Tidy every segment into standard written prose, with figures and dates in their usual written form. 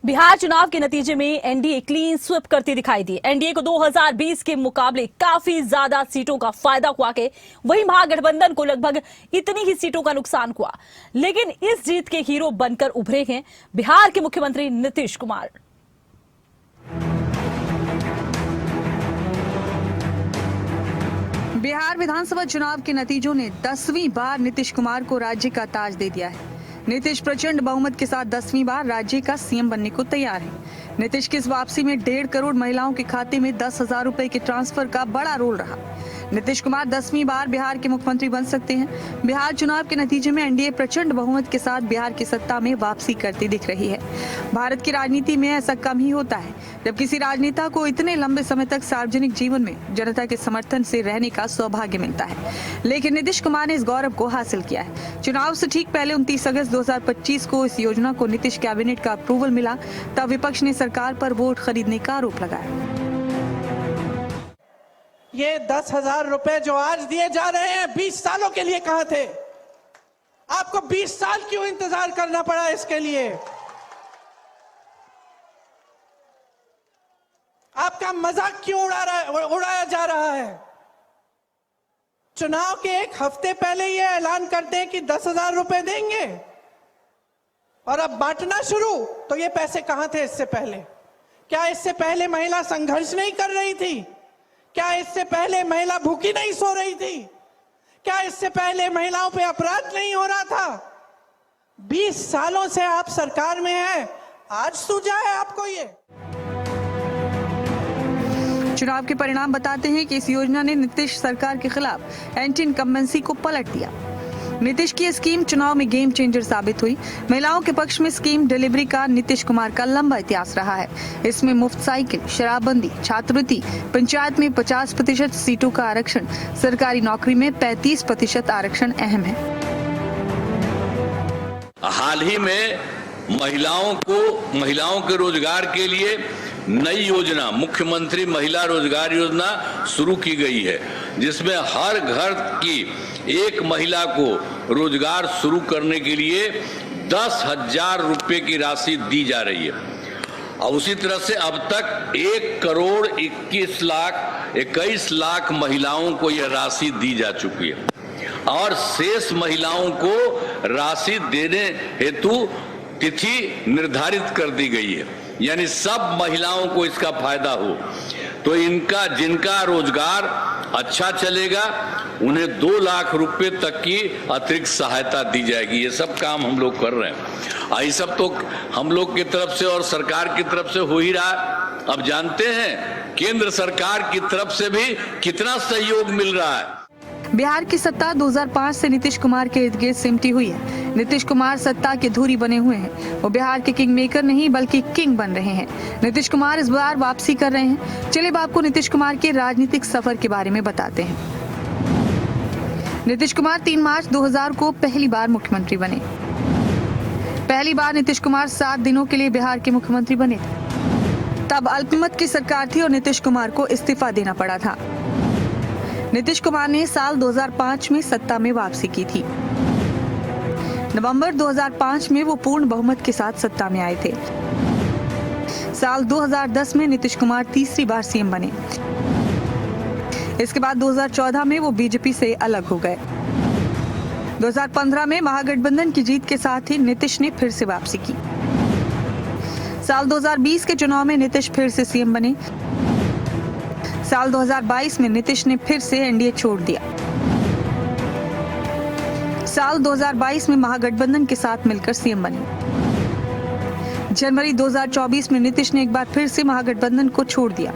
बिहार चुनाव के नतीजे में एनडीए क्लीन स्वीप करती दिखाई दी। एनडीए को 2020 के मुकाबले काफी ज्यादा सीटों का फायदा हुआ के वहीं महागठबंधन को लगभग इतनी ही सीटों का नुकसान हुआ। लेकिन इस जीत के हीरो बनकर उभरे हैं बिहार के मुख्यमंत्री नीतीश कुमार। बिहार विधानसभा चुनाव के नतीजों ने 10वीं बार नीतीश कुमार को राज्य का ताज दे दिया है। नीतीश प्रचंड बहुमत के साथ 10वीं बार राज्य का सीएम बनने को तैयार है। नीतीश की इस वापसी में 1.5 करोड़ महिलाओं के खाते में 10,000 रुपए के ट्रांसफर का बड़ा रोल रहा। नीतीश कुमार 10वीं बार बिहार के मुख्यमंत्री बन सकते हैं। बिहार चुनाव के नतीजे में एनडीए प्रचंड बहुमत के साथ बिहार की सत्ता में वापसी करती दिख रही है। भारत की राजनीति में ऐसा कम ही होता है जब किसी राजनेता को इतने लंबे समय तक सार्वजनिक जीवन में जनता के समर्थन से रहने का सौभाग्य मिलता है। लेकिन नीतीश कुमार ने इस गौरव को हासिल किया है। चुनाव से ठीक पहले 29 अगस्त 2025 को इस योजना को नीतीश कैबिनेट का अप्रूवल मिला, तब विपक्ष ने सरकार पर वोट खरीदने का आरोप लगाया। ये 10,000 रुपए जो आज दिए जा रहे हैं 20 सालों के लिए कहां थे? आपको 20 साल क्यों इंतजार करना पड़ा इसके लिए? आपका मजाक क्यों उड़ाया जा रहा है? चुनाव के एक हफ्ते पहले ये ऐलान करते हैं कि 10,000 रुपए देंगे और अब बांटना शुरू। तो ये पैसे कहां थे इससे पहले? क्या इससे पहले महिला संघर्ष नहीं कर रही थी? क्या इससे पहले महिला भूखी नहीं सो रही थी? क्या इससे पहले महिलाओं पे अपराध नहीं हो रहा था? 20 सालों से आप सरकार में हैं, आज सूझा है आपको ये? चुनाव के परिणाम बताते हैं कि इस योजना ने नीतीश सरकार के खिलाफ एंटी इनकम्बेंसी को पलट दिया। नीतीश की स्कीम चुनाव में गेम चेंजर साबित हुई। महिलाओं के पक्ष में स्कीम डिलीवरी का नीतीश कुमार का लंबा इतिहास रहा है। इसमें मुफ्त साइकिल, शराबबंदी, छात्रवृत्ति, पंचायत में 50% सीटों का आरक्षण, सरकारी नौकरी में 35% आरक्षण अहम है। हाल ही में महिलाओं के रोजगार के लिए नई योजना मुख्यमंत्री महिला रोजगार योजना शुरू की गई है, जिसमें हर घर की एक महिला को रोजगार शुरू करने के लिए 10,000 रुपए की राशि दी जा रही है। और उसी तरह से अब तक 1 करोड़ 21 लाख महिलाओं को यह राशि दी जा चुकी है और शेष महिलाओं को राशि देने हेतु तिथि निर्धारित कर दी गई है, यानी सब महिलाओं को इसका फायदा हो। तो जिनका रोजगार अच्छा चलेगा उन्हें 2 लाख रुपए तक की अतिरिक्त सहायता दी जाएगी। ये सब काम हम लोग कर रहे हैं। ये सब तो हम लोग की तरफ से और सरकार की तरफ से हो ही रहा है। अब जानते हैं केंद्र सरकार की तरफ से भी कितना सहयोग मिल रहा है। बिहार की सत्ता 2005 से नीतीश कुमार के इर्द गिर्द सिमटी हुई है। नीतीश कुमार सत्ता के धुरी बने हुए हैं। वो बिहार के किंग मेकर नहीं बल्कि किंग बन रहे हैं। नीतीश कुमार इस बार वापसी कर रहे हैं। चलिए अब आपको नीतीश कुमार के राजनीतिक सफर के बारे में बताते हैं। नीतीश कुमार 3 मार्च 2000 को पहली बार मुख्यमंत्री बने। पहली बार नीतीश कुमार 7 दिनों के लिए बिहार के मुख्यमंत्री बने। तब अल्पमत की सरकार थी और नीतीश कुमार को इस्तीफा देना पड़ा था। नीतीश कुमार ने साल 2005 में सत्ता में वापसी की थी। नवंबर 2005 में वो पूर्ण बहुमत के साथ सत्ता में आए थे। साल 2010 में नीतीश कुमार तीसरी बार सीएम बने। इसके बाद 2014 में वो बीजेपी से अलग हो गए। 2015 में महागठबंधन की जीत के साथ ही नीतीश ने फिर से वापसी की। साल 2020 के चुनाव में नीतीश फिर से सीएम बने। साल 2022 में नीतीश ने फिर से एनडीए छोड़ दिया। साल 2022 में महागठबंधन के साथ मिलकर सीएम बने। जनवरी 2024 में नीतीश ने एक बार फिर से महागठबंधन को छोड़ दिया।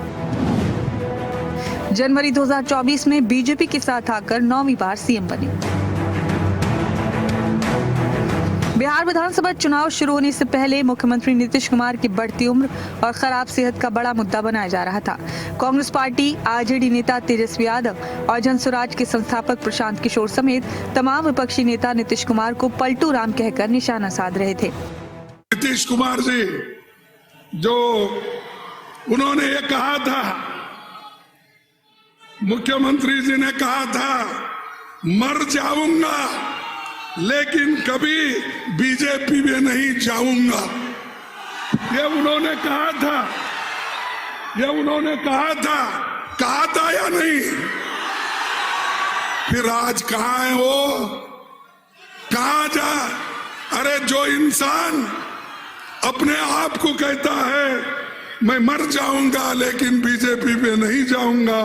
जनवरी 2024 में बीजेपी के साथ आकर 9वीं बार सीएम बने। बिहार विधानसभा चुनाव शुरू होने से पहले मुख्यमंत्री नीतीश कुमार की बढ़ती उम्र और खराब सेहत का बड़ा मुद्दा बनाया जा रहा था। कांग्रेस पार्टी, आरजेडी नेता तेजस्वी यादव और जनसुराज के संस्थापक प्रशांत किशोर समेत तमाम विपक्षी नेता नीतीश कुमार को पलटू राम कहकर निशाना साध रहे थे। नीतीश कुमार जी जो उन्होंने ये कहा था, मुख्यमंत्री जी ने कहा था मर जाऊंगा लेकिन कभी बीजेपी में नहीं जाऊंगा। ये उन्होंने कहा था या नहीं? फिर आज कहां है वो? कहां जा? अरे जो इंसान अपने आप को कहता है मैं मर जाऊंगा लेकिन बीजेपी पे नहीं जाऊंगा,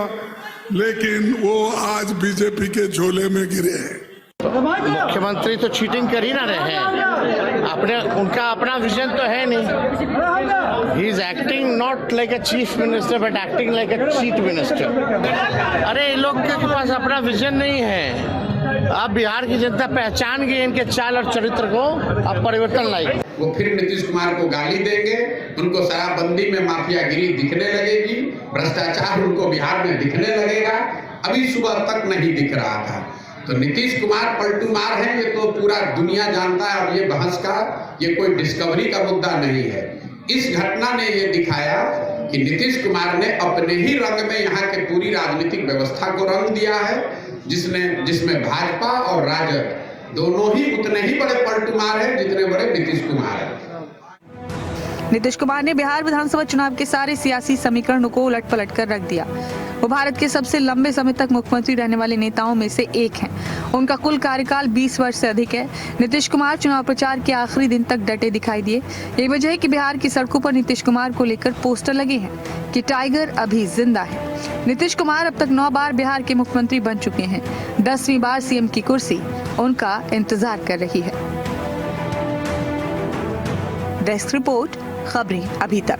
लेकिन वो आज बीजेपी के झोले में गिरे हैं। मुख्यमंत्री तो चीटिंग कर ही ना रहे हैं, उनका अपना विजन तो है नहीं। He is acting not like a chief minister but acting like a cheat minister. अरे इन लोग के पास अपना विजन नहीं है। अब बिहार की जनता पहचान गई इनके चाल और चरित्र को, अब परिवर्तन लाएगी। वो फिर नीतीश कुमार को गाली देंगे, उनको शराबबंदी में माफियागिरी दिखने लगेगी, भ्रष्टाचार उनको बिहार में दिखने लगेगा। अभी सुबह तक नहीं दिख रहा था। तो नीतीश कुमार पलटू मार है, ये तो पूरा दुनिया जानता है। और ये बहस का ये कोई डिस्कवरी का मुद्दा नहीं है। इस घटना ने ये दिखाया कि नीतीश कुमार ने अपने ही रंग में यहाँ के पूरी राजनीतिक व्यवस्था को रंग दिया है, जिसमें भाजपा और राजद दोनों ही उतने ही बड़े पलटूमार हैं जितने बड़े नीतीश कुमार हैं। नीतीश कुमार ने बिहार विधानसभा चुनाव के सारे सियासी समीकरणों को उलट पलट कर रख दिया। वो भारत के सबसे लंबे समय तक मुख्यमंत्री रहने वाले नेताओं में से एक हैं। उनका कुल कार्यकाल 20 वर्ष से अधिक है। नीतीश कुमार चुनाव प्रचार के आखिरी दिन तक डटे दिखाई दिए। यही वजह है कि बिहार की सड़कों पर नीतीश कुमार को लेकर पोस्टर लगे हैं कि टाइगर अभी जिंदा है। नीतीश कुमार अब तक 9 बार बिहार के मुख्यमंत्री बन चुके हैं। 10वीं बार सीएम की कुर्सी उनका इंतजार कर रही है। डेस्क रिपोर्ट, खबरें अभी तक।